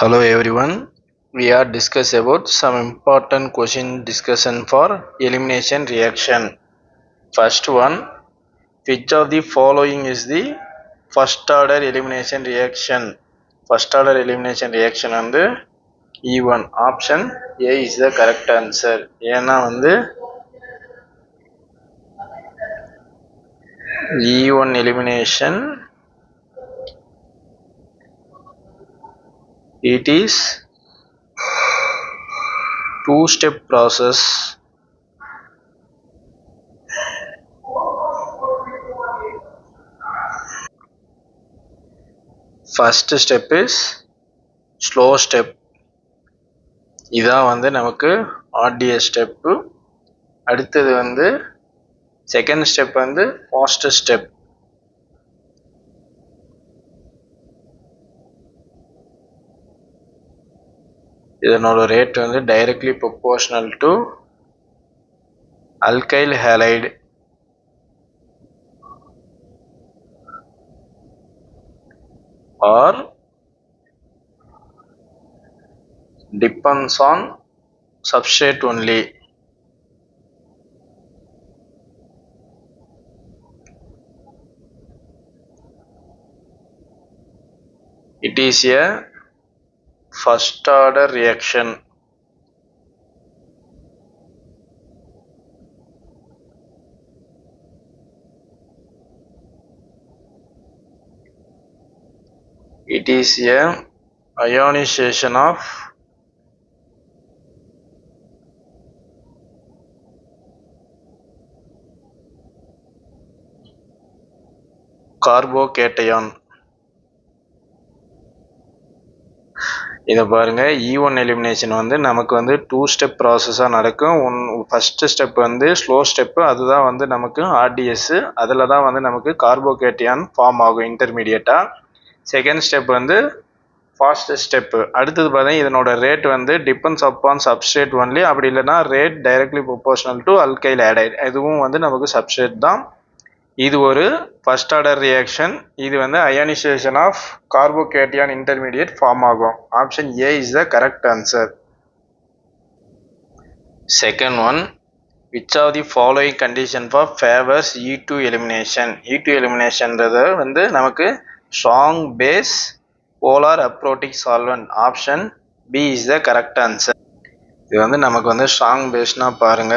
Hello everyone. We are discuss about some important question discussion for elimination reaction. First one, which of the following is the first order elimination reaction? First order elimination reaction வந்து E1 option A is the correct answer. ஏன்னா வந்து E1 elimination it is two-step process. First step is slow step. இதான் வந்து நமக்கு RTS step. அடுத்தது வந்து second step வந்து fast step. இதனோட ரேட் வந்து directly proportional to alkyl halide. Or depends on substrate only. It is a first order reaction. It is a ionization of carbocation. இதை பாருங்க, E1 எலிமினேஷன் வந்து நமக்கு வந்து டூ ஸ்டெப் ப்ராசஸாக நடக்கும். First step வந்து slow step, அதுதான் வந்து நமக்கு ஆர்டிஎஸ். அதில் தான் வந்து நமக்கு கார்போகேட்டியான் ஃபார்ம் ஆகும் இன்டர்மீடியட்டாக. செகண்ட் ஸ்டெப் வந்து ஃபாஸ்ட் ஸ்டெப்பு. அடுத்தது பார்த்தீங்கன்னா இதனோட ரேட் வந்து டிபெண்ட்ஸ் அப்பான் சப்ஸ்ட்ரேட் ஒன்லி. அப்படி இல்லைன்னா rate directly proportional to alkyl halide. இதுவும் வந்து நமக்கு சப்ஸ்ட்ரேட் தான். இது ஒரு ஃபர்ஸ்ட் ஆர்டர் ரியாக்ஷன். இது வந்து அயனைசேஷன் ஆஃப் கார்போகேட்டியான் இன்டர்மீடியட் ஃபார்ம் ஆகும். Option A is the correct answer. Second one, which of the following condition for favors E2 elimination? E2 eliminationன்றது வந்து நமக்கு strong base polar aprotic solvent. Option B is the correct answer. இது வந்து நமக்கு வந்து strong பேஸ்னா பாருங்க,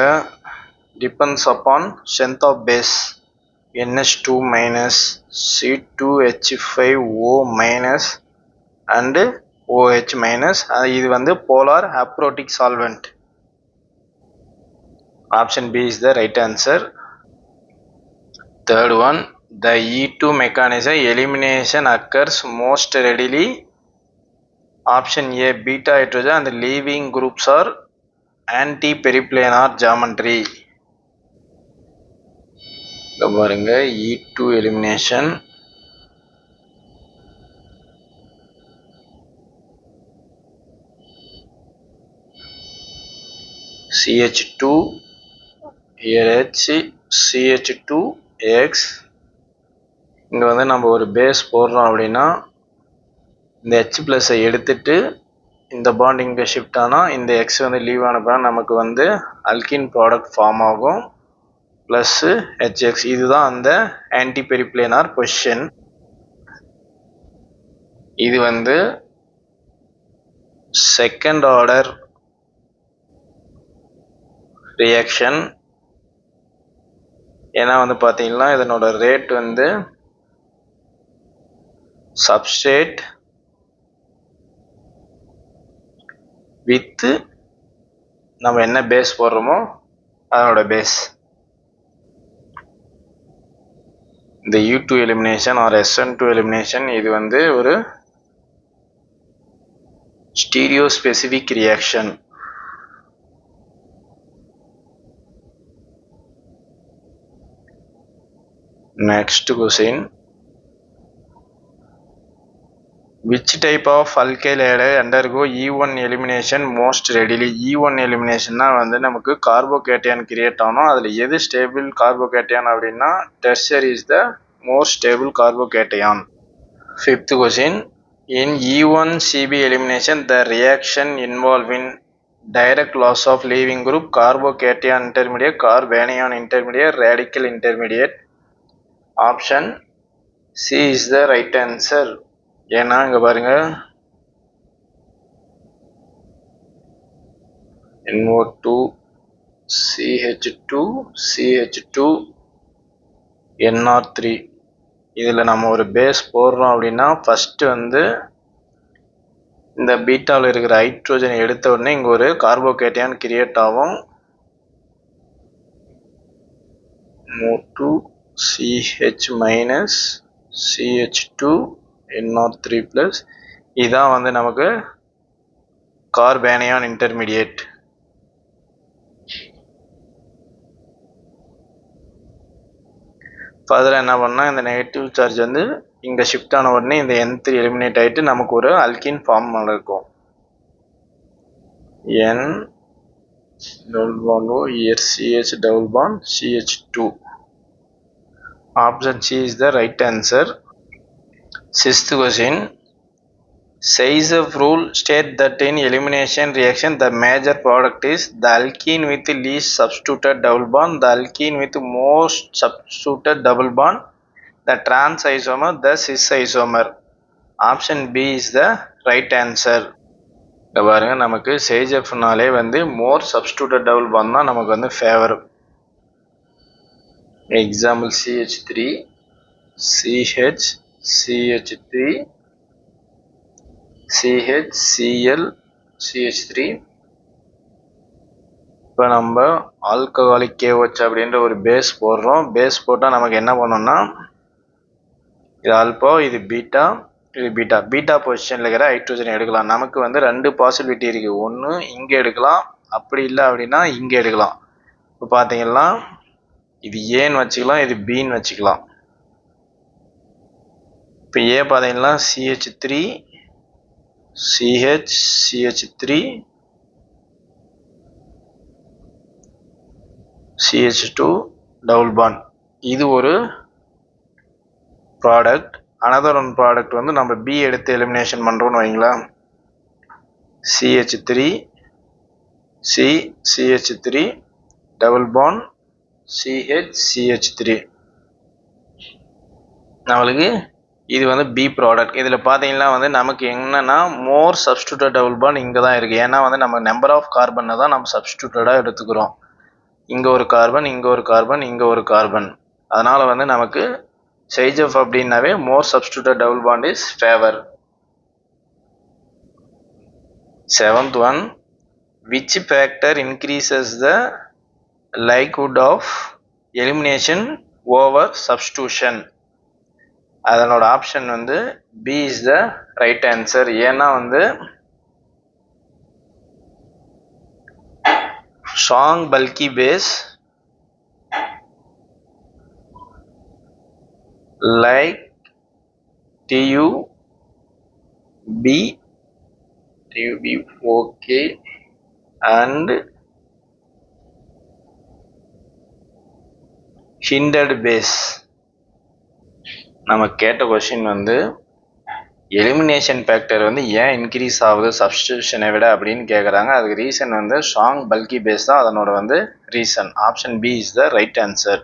depends upon strength of base NH2 minus C2H5O minus and OH minus. இது வந்து polar aprotic solvent. Option B is the right answer. Third one, the E2 mechanism elimination occurs most readily. Option A beta hydrogen and leaving groups are anti-periplanar geometry. பாருங்க, E2 elimination CH2 H CH2X. இங்கே வந்து நம்ம ஒரு base போடுறோம் அப்படின்னா இந்த H ப்ளஸை எடுத்துட்டு இந்த பாண்ட் இங்கே ஷிஃப்ட் ஆனால் இந்த X வந்து லீவ் ஆனப்போ நமக்கு வந்து அல்கின் ப்ராடக்ட் ஃபார்ம் ஆகும் ப்ளஸ்ஸு HX. இதுதான் அந்த ஆன்டி பெரிப்ளேனார் பொசிஷன். இது வந்து செகண்ட் ஆர்டர் ரியாக்ஷன். ஏன்னா வந்து பார்த்தீங்கன்னா இதனோட ரேட் வந்து சப்ஸ்ட்ரேட் வித்து நம்ம என்ன பேஸ் போடுறோமோ அதனோட பேஸ். இந்த U2 elimination R SN2 elimination இது வந்து ஒரு stereo specific reaction. Next question, which type of alkyl halide undergo E1 elimination most readily? E1 eliminationனா வந்து நமக்கு கார்போகேட்டியான் கிரியேட் ஆகணும். அதில் எது ஸ்டேபிள் கார்போகேட்டியான் அப்படின்னா tertiary is the more stable carbocation. Fifth question, In E1CB elimination, the reaction involving direct loss of leaving group, carbocation intermediate, carbanion intermediate, radical intermediate. Option C is the right answer. ஏன்னா இங்க பாருங்க NO2 CH2 CH2 NR3 இதில் நம்ம ஒரு base போடுறோம் அப்படின்னா first வந்து இந்த பீட்டாவில் இருக்கிற ஹைட்ரோஜன் எடுத்த உடனே இங்கே ஒரு கார்போகேட்டியான் கிரியேட் ஆகும். NO2 CH minus CH2 NR3 plus இதான் வந்து நமக்கு கார்பேனியான் இன்டர்மீடியேட். ஃபர்தராக என்ன பண்ணால் இந்த நெகட்டிவ் சார்ஜ் வந்து இங்கே ஷிஃப்ட் ஆன உடனே இந்த N3 எலிமினேட் ஆகிட்டு நமக்கு ஒரு அல்கின் ஃபார்ம் நடக்கும். N double bond O here CH double bond CH2. Option C is the right answer. Sixth question. Seizev rule state that in elimination reaction the major product is the alkene with least substituted double bond, the alkene with most substituted double bond, the trans isomer, the cis isomer. Option B is the right answer. பாருங்க நமக்கு சேஜப்னாலே வந்து மோர் substituted double bond தான் நமக்கு வந்து favour. Example CH3 CH CH3 CH Cl CH3. இப்போ நம்ம alcoholic KOH அப்படின்ற ஒரு பேஸ் போடுறோம். பேஸ் போட்டால் நமக்கு என்ன பண்ணோம்னா இது ஆல்பா, இது பீட்டா, இது பீட்டா. பீட்டா பொசிஷனில் இருக்கிற ஹைட்ரோஜன் எடுக்கலாம். நமக்கு வந்து ரெண்டு பாசிபிலிட்டி இருக்குது. ஒன்று இங்கே எடுக்கலாம், அப்படி இல்லை அப்படின்னா இங்கே எடுக்கலாம். இப்போ பார்த்தீங்கன்னா இது ஏன்னு வச்சுக்கலாம், இது பின்னு வச்சுக்கலாம். இப்போ ஏ பார்த்தீங்கன்னா CH3 CH CH3 CH2 double bond. இது ஒரு ப்ராடக்ட். அனதர் ஒன் ப்ராடக்ட் வந்து நம்ம பி எடுத்து எலிமினேஷன் பண்ணுறோன்னு வைங்களா. CH3 C CH3 double bond CH CH3. நம்மளுக்கு இது வந்து பி ப்ராடக்ட். இதில் பார்த்தீங்கன்னா வந்து நமக்கு என்னென்னா மோர் சப்ஸ்டியூட்டட் டபுள் பாண்ட் இங்கே தான் இருக்குது. ஏன்னா வந்து நம்ம நம்பர் ஆஃப் கார்பனை தான் நம்ம சப்ஸ்டியூட்டடாக எடுத்துக்கிறோம். இங்கே ஒரு கார்பன், இங்கே ஒரு கார்பன், இங்கே ஒரு கார்பன். அதனால் வந்து நமக்கு Seizev அப்படின்னாவே more substituted double bond is favour. Seventh one. Which factor increases the likelihood of elimination over substitution? அதனோட ஆப்ஷன் வந்து B is the right answer. ஏன்னா வந்து strong bulky base like TUB OK and hindered base. நம்ம கேட்ட question வந்து elimination factor வந்து ஏன் increase ஆகுது சப்ஸ்டியூஷனை விட அப்படின்னு கேட்குறாங்க. அதுக்கு ரீசன் வந்து ஸ்ட்ராங் பல்கி பேஸ் தான் அதனோட வந்து reason. Option B is the right answer.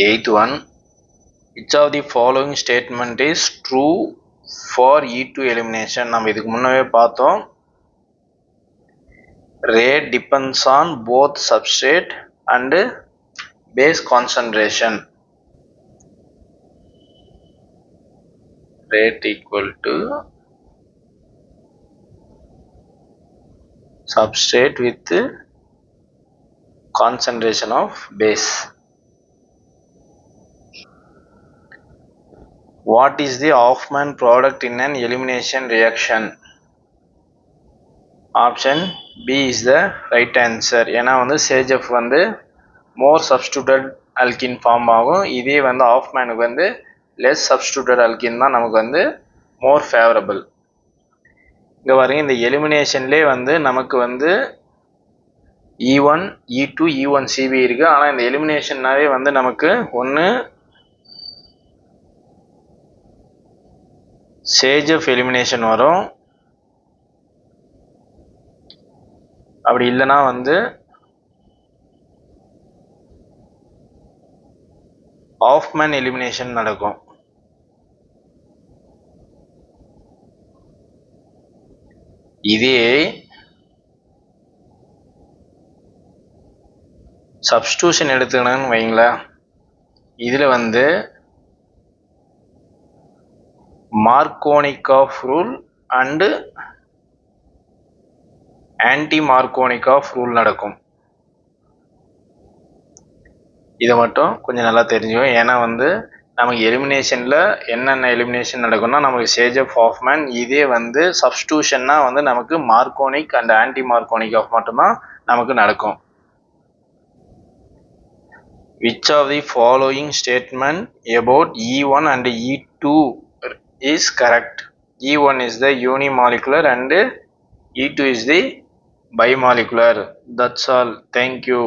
Eight one. Which of the following statement is true for E2 elimination? நம்ம இதுக்கு முன்னவே பார்த்தோம். Rate depends on both substrate and base concentration. Rate equal to substrate with concentration of base. What is the Hoffman product in an elimination reaction? Option B is the right answer. ஏன்னா வந்து Seizev வந்து மோர் substituted alkene form ஆகும். இதே வந்து ஹாஃப்மேனுக்கு வந்து less substituted alkene தான் நமக்கு வந்து மோர் ஃபேவரபிள். இங்கே பாருங்க இந்த எலிமினேஷன்லேயே வந்து நமக்கு வந்து E1 E2 E1CB இருக்குது. ஆனால் இந்த எலிமினேஷன்னாவே வந்து நமக்கு ஒன்று சேஜ் ஆஃப் எலிமினேஷன் வரும். அப்படி இல்லைன்னா வந்து ஆஃப்மேன் எலிமினேஷன் நடக்கும். இதே சப்ஸ்டியூஷன் எடுத்துக்கணும்னு வைங்களேன், இதில் வந்து மார்கோனிகாஃப் ரூல் அண்டு ஆன்டி மார்கோனிகாஃப் ரூல் நடக்கும். இதை மட்டும் கொஞ்சம் நல்லா தெரிஞ்சுக்கும். ஏன்னா வந்து நமக்கு எலிமினேஷனில் என்னென்ன எலிமினேஷன் நடக்கும்னா நமக்கு சேஜ் ஆஃப் ஆஃப்மேன், இதே வந்து சப்ஸ்டியூஷன்னா வந்து நமக்கு மார்கோனிக் அண்ட் ஆன்டி மார்கோனிக் ஆஃப் மட்டும்தான் நமக்கு நடக்கும். Which of the following statement about E1 and E2 is correct? E1 is the unimolecular and E2 is the bimolecular. That's all. Thank you.